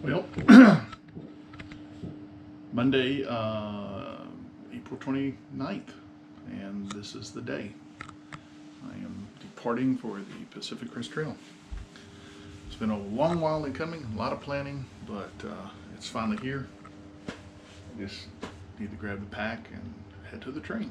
Well, Monday, April 29th, and this is the day. I am departing for the Pacific Crest Trail. It's been a long while in coming, a lot of planning, but it's finally here. I just need to grab the pack and head to the train.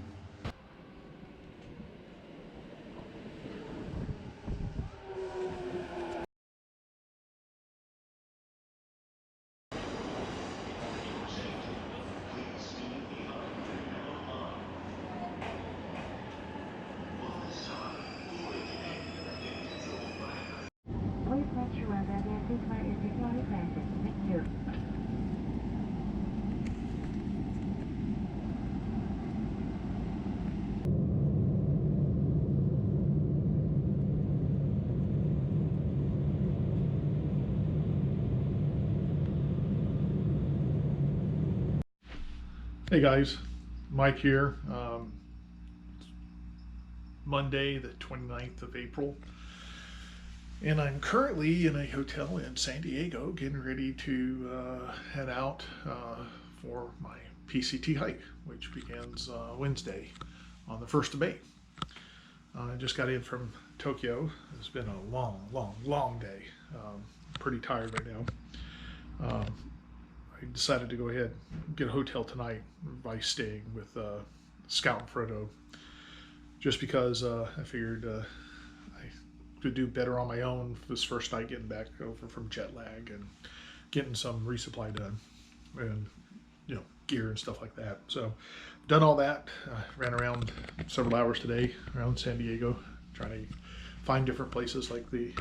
Please make sure that your seatbelt is securely fastened. Thank you. Hey guys, Mike here. Monday the 29th of April, and I'm currently in a hotel in San Diego getting ready to head out for my PCT hike, which begins Wednesday on the 1st of May. I just got in from Tokyo. It's been a long day. Pretty tired right now. I decided to go ahead and get a hotel tonight by staying with Scout Frodo, just because I figured I could do better on my own this first night, getting back over from jet lag and getting some resupply done and gear and stuff like that. So done all that. Ran around several hours today around San Diego trying to find different places like the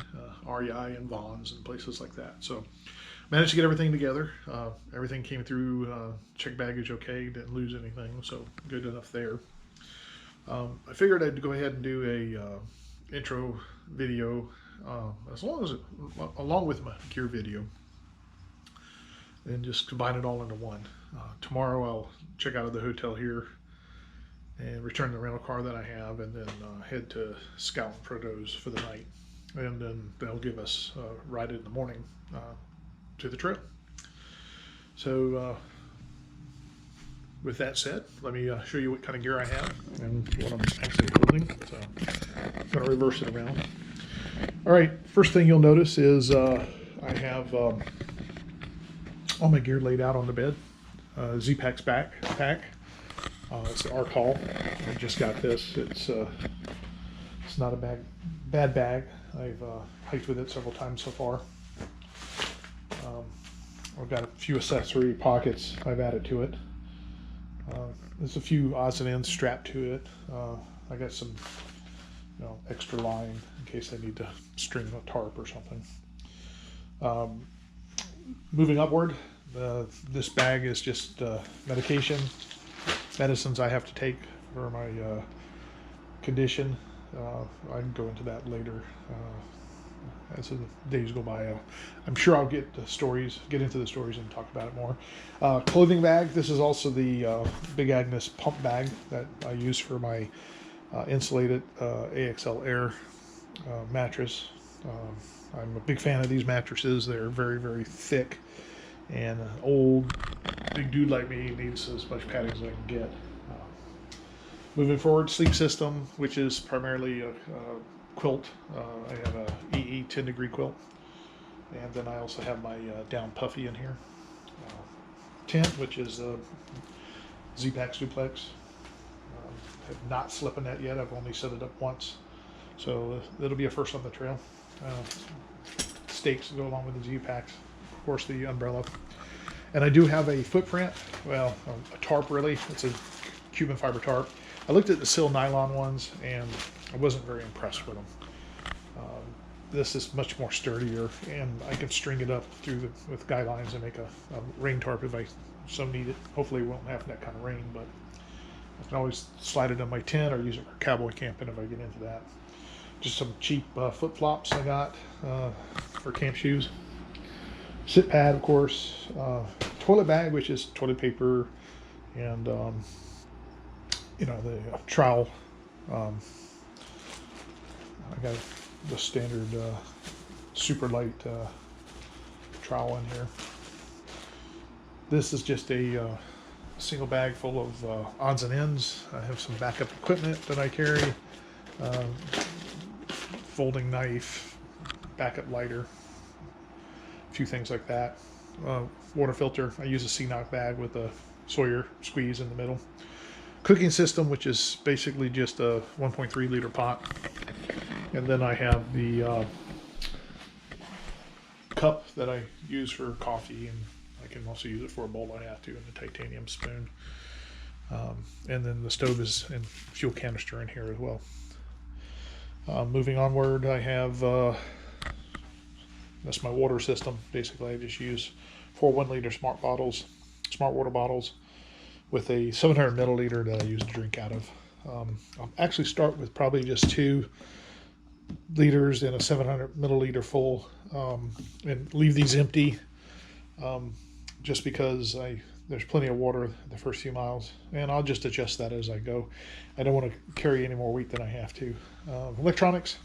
REI and Vaughn's and places like that. So managed to get everything together. Everything came through, checked baggage okay, didn't lose anything, so good enough there. I figured I'd go ahead and do a intro video along with my gear video, and just combine it all into one. Tomorrow I'll check out of the hotel here and return the rental car that I have, and then head to Scout Frodo's for the night, and then they'll give us a ride in the morning to the trail. So with that said, let me show you what kind of gear I have and what I'm actually holding. So I'm going to reverse it around. All right, first thing you'll notice is I have all my gear laid out on the bed. Z-Pack's backpack. It's the Arc Haul. I just got this. It's not a bad bag. I've hiked with it several times so far. I've got a few accessory pockets I've added to it. There's a few odds and ends strapped to it. I got some extra line in case I need to string a tarp or something. Moving upward, this bag is just medicines I have to take for my condition. I can go into that later as the days go by. I'm sure I'll get into the stories and talk about it more. Clothing bag. This is also the Big Agnes pump bag that I use for my insulated AXL Air mattress. I'm a big fan of these mattresses. They're very thick, and an old big dude like me needs as much padding as I can get. Moving forward, sleep system, which is primarily a quilt. I have a EE 10 degree quilt, and then I also have my down puffy in here. Tent, which is a Z-Pack's duplex. Have not slept in that yet. I've only set it up once, so it'll be a first on the trail. Stakes go along with the Z-Packs, of course the umbrella, and I do have a footprint. Well, a tarp really. It's a Cuban fiber tarp. I looked at the Sil nylon ones and I wasn't very impressed with them. This is much more sturdier, and I can string it up with guy lines and make a rain tarp if I so need it. Hopefully we won't have that kind of rain, but I can always slide it in my tent or use it for cowboy camping if I get into that. Just some cheap flip flops I got for camp shoes. Sit pad, of course. Toilet bag, which is toilet paper, and the trowel. I got the standard super light trowel in here. This is just a single bag full of odds and ends. I have some backup equipment that I carry, um, folding knife, backup lighter, a few things like that. Water filter. I use a C-Knock bag with a Sawyer squeeze in the middle. Cooking system, which is basically just a 1.3 liter pot. And then I have the cup that I use for coffee, and I can also use it for a bowl I have to, and a titanium spoon. And then the stove is and fuel canister in here as well. Moving onward, I have that's my water system. Basically, I just use 4 1-liter smart water bottles, with a 700 milliliter that I use to drink out of. I'll actually start with probably just 2 liters and a 700 milliliter full, and leave these empty, just because there's plenty of water the first few miles, and I'll just adjust that as I go. I don't want to carry any more weight than I have to. Electronics,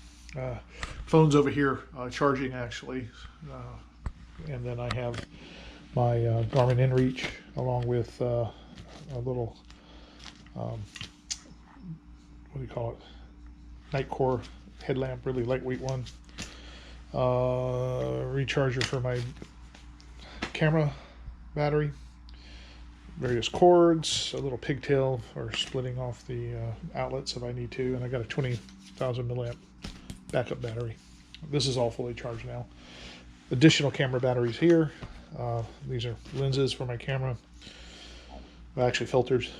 phone's over here, charging actually, and then I have my Garmin InReach along with a little what do you call it, night core headlamp, really lightweight one, recharger for my camera battery, various cords, a little pigtail for splitting off the outlets if I need to, and I got a 20,000 milliamp backup battery. This is all fully charged now. Additional camera batteries here. These are lenses for my camera, well, actually filters,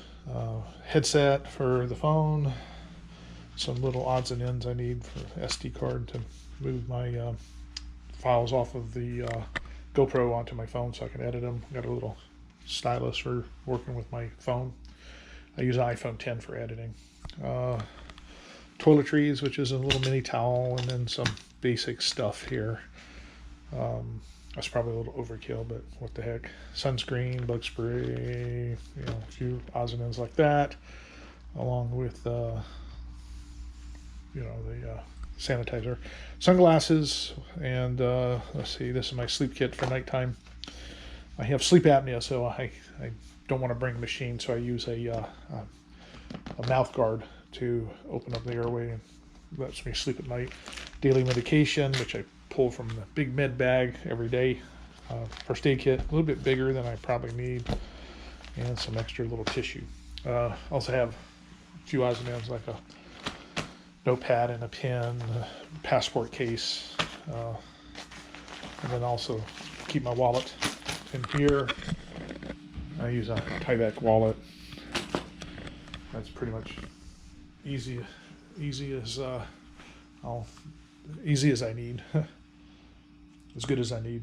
headset for the phone, some little odds and ends I need for SD card to move my files off of the GoPro onto my phone so I can edit them. Got a little stylus for working with my phone. I use an iPhone 10 for editing. Toiletries, which is a little mini towel, and then some basic stuff here. That's probably a little overkill, but what the heck. Sunscreen, bug spray, a few odds and ends like that, along with the sanitizer. Sunglasses, and let's see, this is my sleep kit for nighttime. I have sleep apnea, so I don't want to bring a machine, so I use a mouth guard to open up the airway and lets me sleep at night. Daily medication, which I pull from the big med bag every day. First aid kit, a little bit bigger than I probably need, and some extra little tissue. Also have a few odds and ends like a notepad and a pen, a passport case, and then also keep my wallet in here. I use a Tyvek wallet. That's pretty much easy as I need. As good as I need.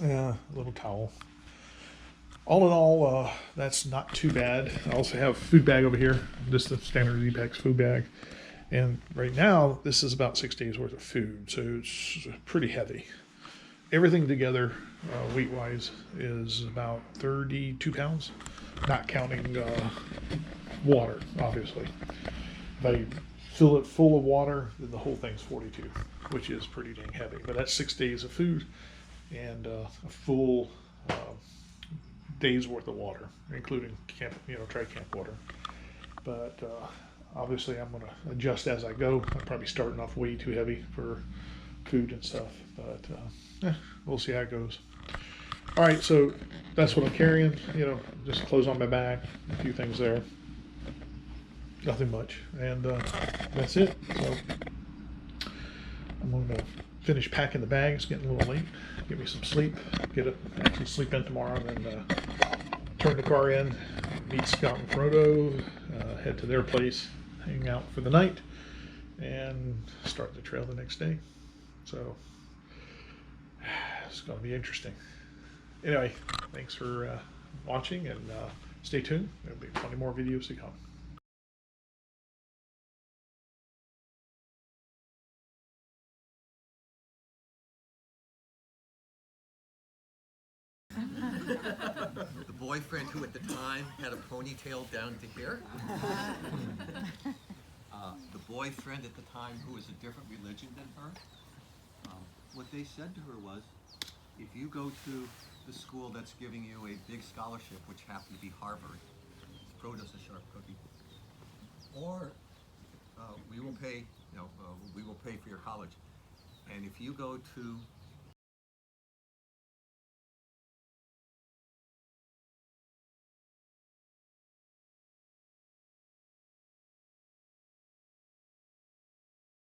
A little towel. All in all, that's not too bad. I also have a food bag over here. This is the standard Zepex food bag. And right now, this is about 6 days worth of food, so it's pretty heavy. Everything together, weight-wise, is about 32 pounds, not counting water, obviously. If I fill it full of water, then the whole thing's 42, which is pretty dang heavy. But that's 6 days of food and a full day's worth of water, including tri-camp water. But obviously, I'm going to adjust as I go. I'm probably starting off way too heavy for food and stuff, but we'll see how it goes. All right, so that's what I'm carrying. Just clothes on my back, a few things there. Nothing much, and that's it. So I'm going to finish packing the bag. It's getting a little late. Get me some sleep. Actually sleep in tomorrow, and then turn the car in, meet Scout and Frodo, head to their place, hang out for the night, and start the trail the next day. So it's going to be interesting. Anyway, thanks for watching, and stay tuned. There'll be plenty more videos to come. The boyfriend who at the time had a ponytail down to here. The boyfriend at the time who was a different religion than her. What they said to her was, if you go to the school that's giving you a big scholarship, which happens to be Harvard. Frodo's a sharp cookie. Or we will pay, we will pay for your college. And if you go to